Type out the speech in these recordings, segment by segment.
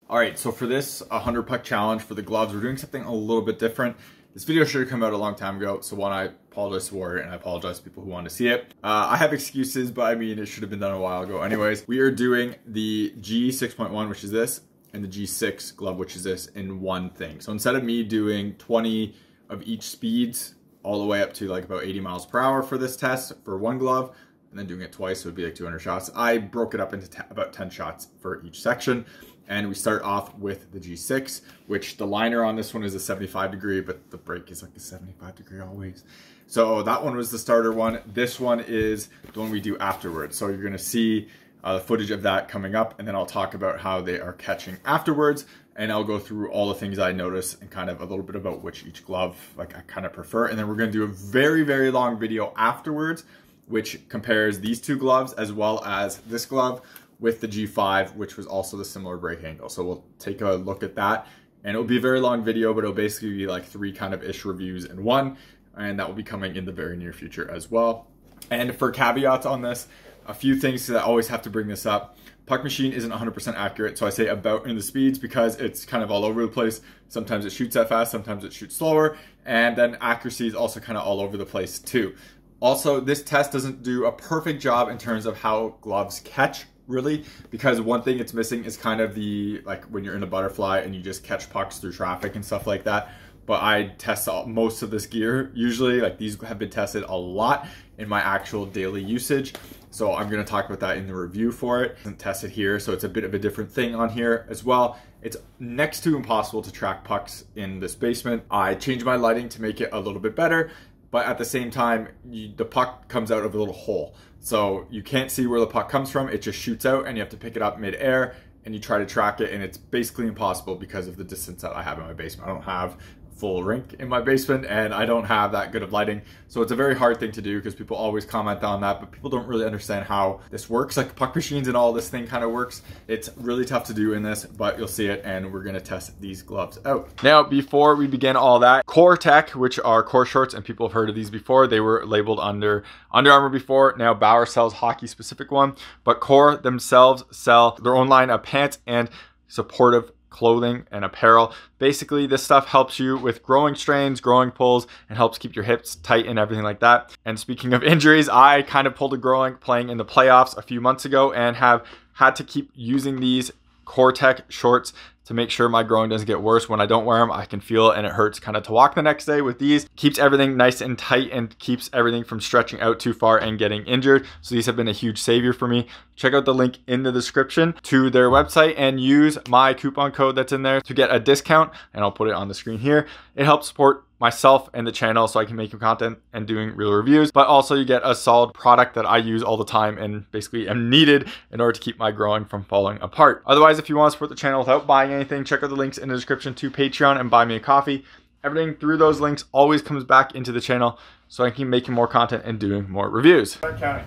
All right, so for this 100 puck challenge for the gloves, we're doing something a little bit different. This video should have come out a long time ago, so one, I apologize to Warrior, and I apologize to people who want to see it. I have excuses, but I mean, it should have been done a while ago. Anyways, we are doing the G6.1, which is this, and the G6 glove, which is this, in one thing. So instead of me doing 20 of each speeds, all the way up to like about 80 miles per hour for this test for one glove, and then doing it twice, so it'd be like 200 shots. I broke it up into about 10 shots for each section. And we start off with the G6, which the liner on this one is a 75 degree, but the break is like a 75 degree always. So that one was the starter one. This one is the one we do afterwards. So you're gonna see the footage of that coming up, and then I'll talk about how they are catching afterwards. And I'll go through all the things I notice and kind of a little bit about which each glove like I kind of prefer. And then we're gonna do a very, very long video afterwards, which compares these two gloves as well as this glove with the G5, which was also the similar break angle. So we'll take a look at that, and it'll be a very long video, but it'll basically be like 3 kind of ish reviews in one, and that will be coming in the very near future as well. And for caveats on this, a few things that I always have to bring this up. Puck machine isn't 100% accurate, so I say about in the speeds because it's kind of all over the place. Sometimes it shoots that fast, sometimes it shoots slower, and then accuracy is also kind of all over the place too. Also, this test doesn't do a perfect job in terms of how gloves catch, really, because one thing it's missing is kind of the, like when you're in a butterfly and you just catch pucks through traffic and stuff like that. But I test most of this gear usually, like these have been tested a lot in my actual daily usage. So I'm going to talk about that in the review for it. It's tested here, so it's a bit of a different thing on here as well. It's next to impossible to track pucks in this basement. I changed my lighting to make it a little bit better, but at the same time, the puck comes out of a little hole. So you can't see where the puck comes from. It just shoots out and you have to pick it up mid-air and you try to track it, and it's basically impossible because of the distance that I have in my basement. I don't have full rink in my basement and I don't have that good of lighting. So it's a very hard thing to do because people always comment on that, but people don't really understand how this works, like puck machines and all this thing kind of works. It's really tough to do in this, but you'll see it, and we're gonna test these gloves out. Now, before we begin all that, Core Tech, which are Core shorts, and people have heard of these before, they were labeled under Under Armour before. Now Bauer sells hockey specific one, but Core themselves sell their own line of pants and supportive clothing and apparel. Basically, this stuff helps you with growing strains, growing pulls, and helps keep your hips tight and everything like that. And speaking of injuries, I kind of pulled a growing playing in the playoffs a few months ago and have had to keep using these Core Tech shorts to make sure my growing doesn't get worse. When I don't wear them, I can feel it and it hurts kind of to walk the next day. With these, keeps everything nice and tight and keeps everything from stretching out too far and getting injured. So these have been a huge savior for me. Check out the link in the description to their website and use my coupon code that's in there to get a discount, and I'll put it on the screen here. It helps support myself and the channel so I can make content and doing real reviews, but also you get a solid product that I use all the time and basically am needed in order to keep my growing from falling apart. Otherwise, if you want to support the channel without buying anything, check out the links in the description to Patreon and buy me a coffee. Everything through those links always comes back into the channel so I can keep making more content and doing more reviews. Start counting.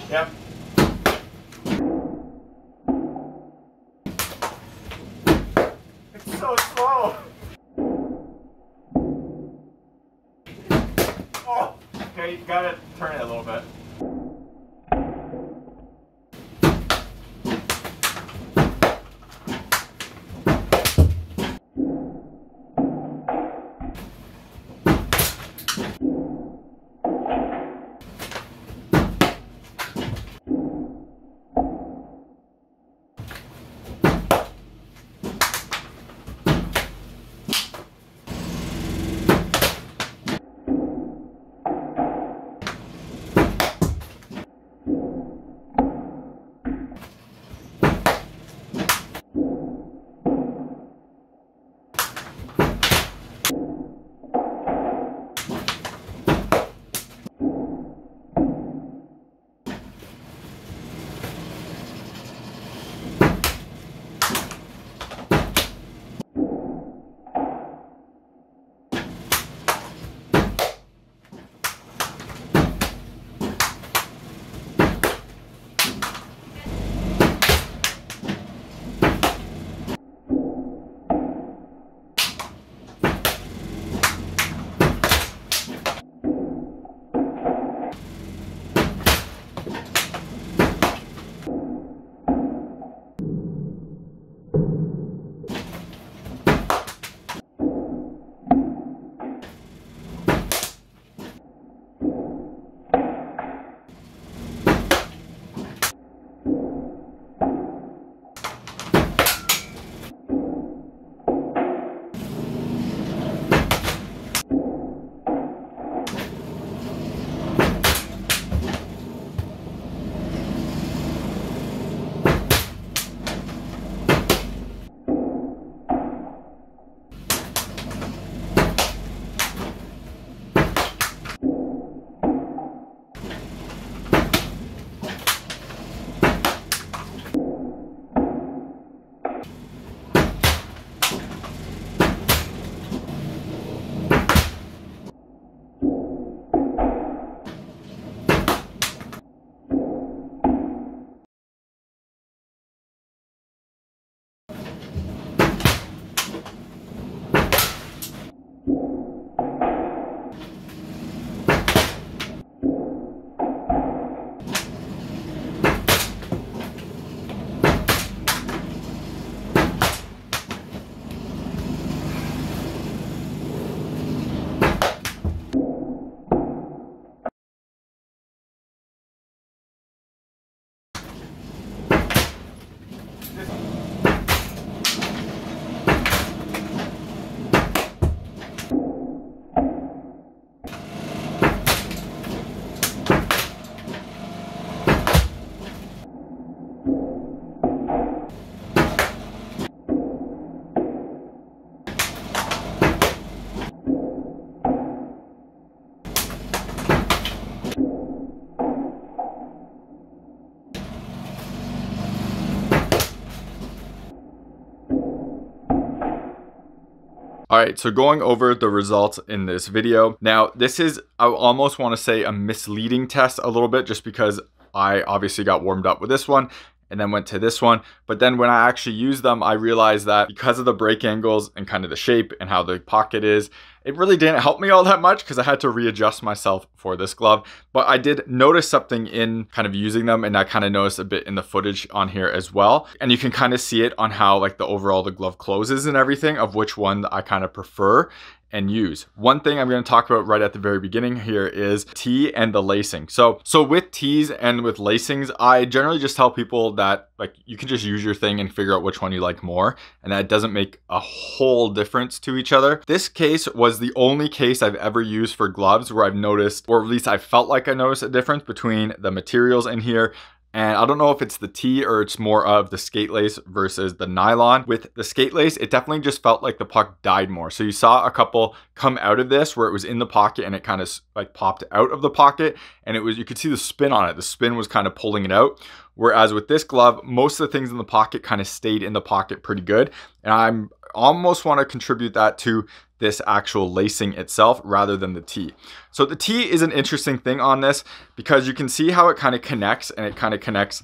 Yep. It's so slow. Oh, okay, you gotta turn it a little bit. All right, so going over the results in this video. Now, this is, I almost want to say, a misleading test a little bit, just because I obviously got warmed up with this one and then went to this one. But then when I actually used them, I realized that because of the break angles and kind of the shape and how the pocket is, it really didn't help me all that much because I had to readjust myself for this glove. But I did notice something in kind of using them, and I kind of noticed a bit in the footage on here as well. And you can kind of see it on how like the glove closes and everything, of which one I kind of prefer and use. One thing I'm going to talk about right at the very beginning here is tee and the lacing. So with tees and with lacings, I generally just tell people that like you can just use your thing and figure out which one you like more, and that doesn't make a whole difference to each other. This case was the only case I've ever used for gloves where I've noticed, or at least I felt like I noticed a difference between the materials in here. And I don't know if it's the tee or it's more of the skate lace versus the nylon. With the skate lace, it definitely just felt like the puck died more. So you saw a couple come out of this where it was in the pocket and it kind of like popped out of the pocket, and it was, you could see the spin on it. The spin was kind of pulling it out. Whereas with this glove, most of the things in the pocket kind of stayed in the pocket pretty good. And I'm almost want to contribute that to this actual lacing itself rather than the tee. So the tee is an interesting thing on this because you can see how it kind of connects, and it kind of connects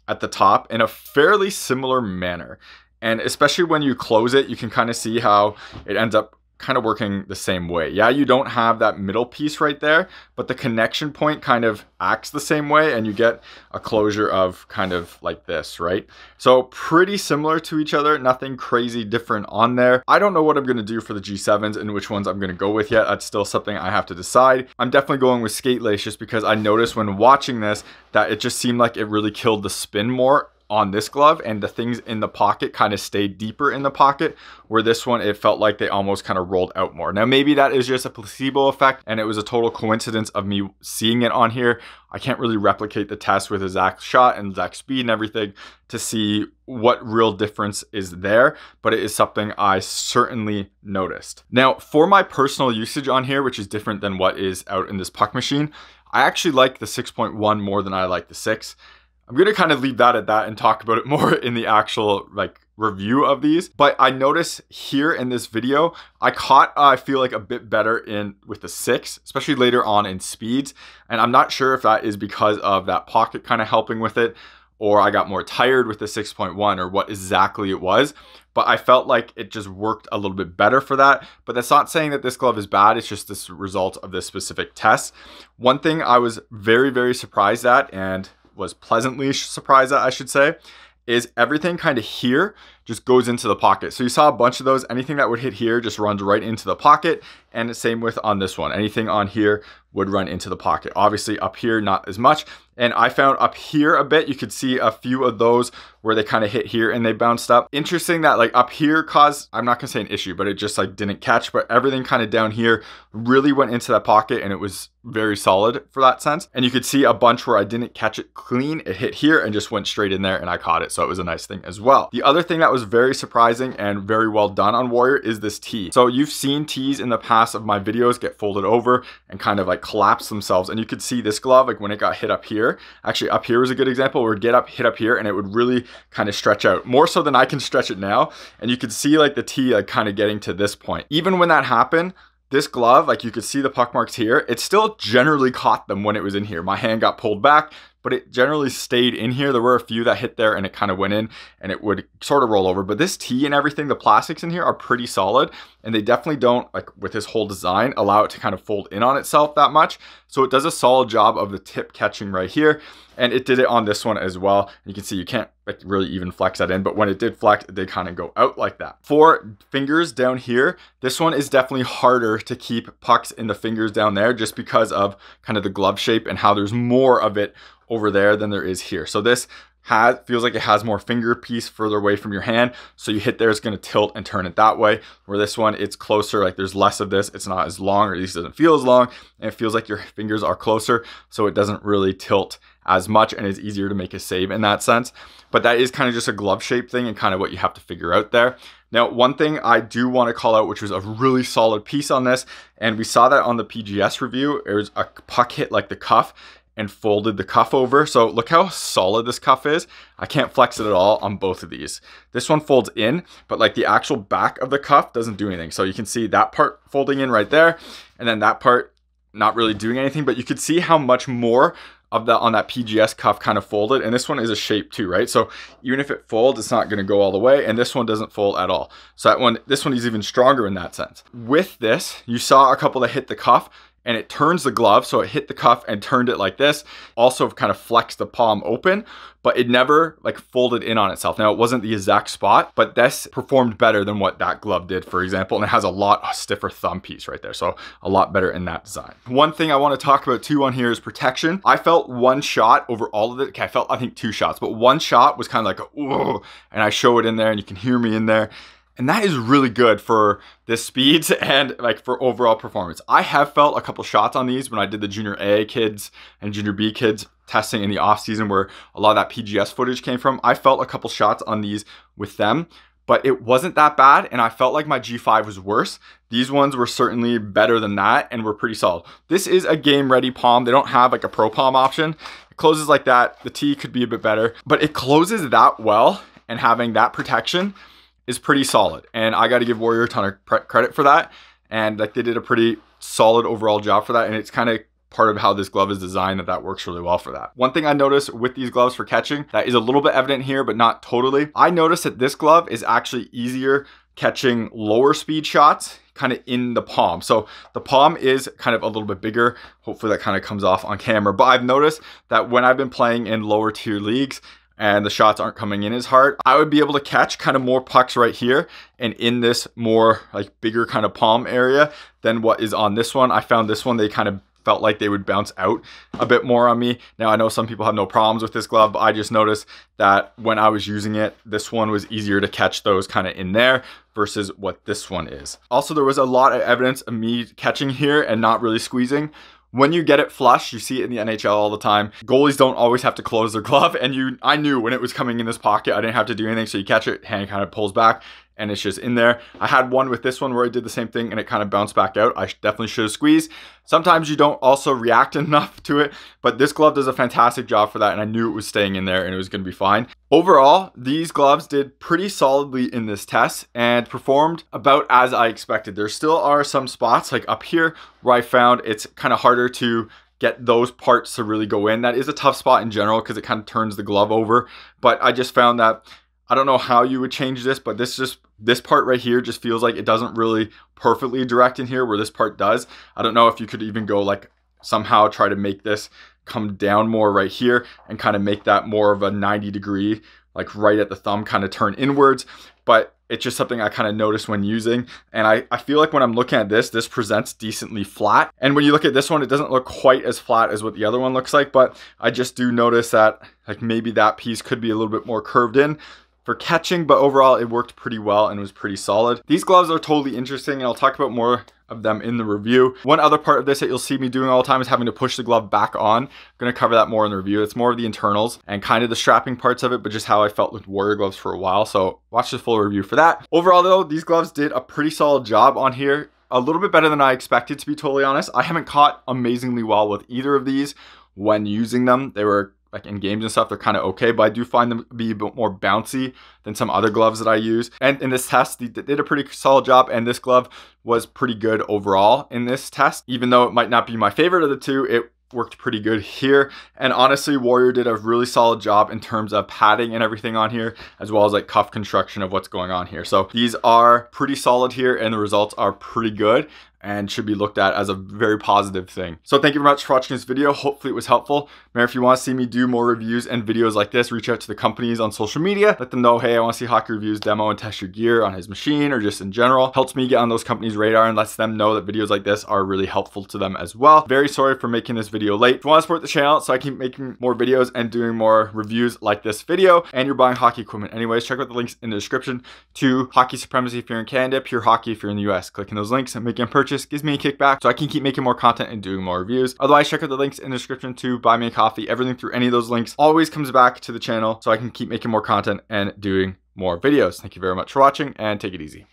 at the top in a fairly similar manner. And especially when you close it, you can kind of see how it ends up kind of working the same way. Yeah, you don't have that middle piece right there, but the connection point kind of acts the same way, and you get a closure of kind of like this, right? So pretty similar to each other, nothing crazy different on there. I don't know what I'm going to do for the G7s and which ones I'm going to go with yet. That's still something I have to decide. I'm definitely going with skate lace just because I noticed when watching this that it just seemed like it really killed the spin more on this glove, and the things in the pocket kind of stayed deeper in the pocket, where this one, it felt like they almost kind of rolled out more. Now, maybe that is just a placebo effect and it was a total coincidence of me seeing it on here. I can't really replicate the test with exact shot and exact speed and everything to see what real difference is there, but it is something I certainly noticed. Now, for my personal usage on here, which is different than what is out in this puck machine, I actually like the 6.1 more than I like the 6. I'm going to kind of leave that at that and talk about it more in the actual like review of these. But I notice here in this video, I feel like a bit better in with the 6, especially later on in speeds. And I'm not sure if that is because of that pocket kind of helping with it, or I got more tired with the 6.1, or what exactly it was. But I felt like it just worked a little bit better for that. But that's not saying that this glove is bad. It's just this result of this specific test. One thing I was very, very surprised at, and was pleasantly surprised at, I should say, is everything kind of here just goes into the pocket. So you saw a bunch of those. Anything that would hit here just runs right into the pocket. And the same with on this one. Anything on here would run into the pocket. Obviously up here, not as much. And I found up here a bit, you could see a few of those where they kind of hit here and they bounced up. Interesting that like up here caused, I'm not gonna say an issue, but it just like didn't catch, but everything kind of down here really went into that pocket, and it was very solid for that sense. And you could see a bunch where I didn't catch it clean. It hit here and just went straight in there, and I caught it. So it was a nice thing as well. The other thing that was very surprising and very well done on Warrior is this tee. So you've seen tees in the past of my videos get folded over and kind of like collapse themselves. And you could see this glove, like when it got hit up here, actually up here was a good example where it would hit up here and it would really kind of stretch out more so than I can stretch it now. And you could see like the tee like kind of getting to this point. Even when that happened, this glove, like you could see the puck marks here, it still generally caught them when it was in here. My hand got pulled back, but it generally stayed in here. There were a few that hit there and it kind of went in and it would sort of roll over. But this tee and everything, the plastics in here are pretty solid, and they definitely don't, like with this whole design, allow it to kind of fold in on itself that much. So it does a solid job of the tip catching right here. And it did it on this one as well. You can see you can't like really even flex that in, but when it did flex, it did kind of go out like that. For fingers down here, this one is definitely harder to keep pucks in the fingers down there just because of kind of the glove shape and how there's more of it over there than there is here. So this feels like it has more finger piece further away from your hand. So you hit there, it's going to tilt and turn it that way. Where this one, it's closer, like there's less of this. It's not as long, or at least it doesn't feel as long. And it feels like your fingers are closer. So it doesn't really tilt as much and it's easier to make a save in that sense. But that is kind of just a glove shape thing and kind of what you have to figure out there. Now, one thing I do want to call out, which was a really solid piece on this, and we saw that on the PGS review, it was a puck hit like the cuff, and folded the cuff over. So look how solid this cuff is. I can't flex it at all on both of these. This one folds in, but like the actual back of the cuff doesn't do anything. So you can see that part folding in right there, and then that part not really doing anything, but you could see how much more of that on that PGS cuff kind of folded. And this one is a shape too, right? So even if it folds, it's not gonna go all the way, and this one doesn't fold at all. So this one is even stronger in that sense. With this, you saw a couple that hit the cuff, and it turns the glove, so it hit the cuff and turned it like this. Also kind of flexed the palm open, but it never like folded in on itself. Now it wasn't the exact spot, but this performed better than what that glove did, for example, and it has a lot stiffer thumb piece right there, so a lot better in that design. One thing I want to talk about too on here is protection. I felt one shot over all of it. Okay, I felt I think 2 shots, but one shot was kind of like a, whoa, and I show it in there, and you can hear me in there. And that is really good for the speeds and like for overall performance. I have felt a couple shots on these when I did the junior A kids and junior B kids testing in the off season where a lot of that PGS footage came from. I felt a couple shots on these with them, but it wasn't that bad. And I felt like my G5 was worse. These ones were certainly better than that and were pretty solid. This is a game ready palm. They don't have like a pro palm option. It closes like that. The T could be a bit better, but it closes that well, and having that protection is pretty solid, and I got to give Warrior a ton of credit for that, and like they did a pretty solid overall job for that, and it's kind of part of how this glove is designed that works really well for that. One thing I noticed with these gloves for catching that is a little bit evident here, but not totally. I noticed that this glove is actually easier catching lower speed shots kind of in the palm. So the palm is kind of a little bit bigger. Hopefully that kind of comes off on camera, but I've noticed that when I've been playing in lower tier leagues, and the shots aren't coming in as hard, I would be able to catch kind of more pucks right here and in this more like bigger kind of palm area than what is on this one. I found this one, they kind of felt like they would bounce out a bit more on me. Now I know some people have no problems with this glove, but I just noticed that when I was using it, this one was easier to catch those kind of in there versus what this one is. Also, there was a lot of evidence of me catching here and not really squeezing. When you get it flush, you see it in the NHL all the time. Goalies don't always have to close their glove, and I knew when it was coming in this pocket, I didn't have to do anything. So you catch it, hand kind of pulls back, and it's just in there. I had one with this one where I did the same thing and it kind of bounced back out. I definitely should have squeezed. Sometimes you don't also react enough to it, but this glove does a fantastic job for that, and I knew it was staying in there and it was going to be fine. Overall, these gloves did pretty solidly in this test and performed about as I expected. There still are some spots like up here where I found it's kind of harder to get those parts to really go in. That is a tough spot in general because it kind of turns the glove over, but I just found that I don't know how you would change this, but this part right here just feels like it doesn't really perfectly direct in here where this part does. I don't know if you could even go like somehow try to make this come down more right here and kind of make that more of a 90-degree, like right at the thumb kind of turn inwards. But it's just something I kind of noticed when using. And I feel like when I'm looking at this presents decently flat. And when you look at this one, it doesn't look quite as flat as what the other one looks like. But I just do notice that like maybe that piece could be a little bit more curved in for catching, but overall it worked pretty well and was pretty solid. These gloves are totally interesting, and I'll talk about more of them in the review. One other part of this that you'll see me doing all the time is having to push the glove back on. I'm going to cover that more in the review. It's more of the internals and kind of the strapping parts of it, but just how I felt with Warrior gloves for a while. So watch the full review for that. Overall though, these gloves did a pretty solid job on here. A little bit better than I expected, to be totally honest. I haven't caught amazingly well with either of these when using them. They were like in games and stuff, they're kind of okay, but I do find them to be a bit more bouncy than some other gloves that I use. And in this test, they did a pretty solid job, and this glove was pretty good overall in this test. Even though it might not be my favorite of the two, it worked pretty good here. And honestly, Warrior did a really solid job in terms of padding and everything on here, as well as like cuff construction of what's going on here. So these are pretty solid here, and the results are pretty good and should be looked at as a very positive thing. So thank you very much for watching this video. Hopefully it was helpful. Remember, if you want to see me do more reviews and videos like this, reach out to the companies on social media. Let them know, hey, I want to see Hockey Reviews demo and test your gear on his machine or just in general. Helps me get on those companies' radar and lets them know that videos like this are really helpful to them as well. Very sorry for making this video late. If you want to support the channel so I keep making more videos and doing more reviews like this video, and you're buying hockey equipment anyways, check out the links in the description to Hockey Supremacy if you're in Canada, Pure Hockey if you're in the US. Clicking those links and making a purchase gives me a kickback so I can keep making more content and doing more reviews. Otherwise, check out the links in the description to buy me a coffee. Everything through any of those links always comes back to the channel so I can keep making more content and doing more videos. Thank you very much for watching, and take it easy.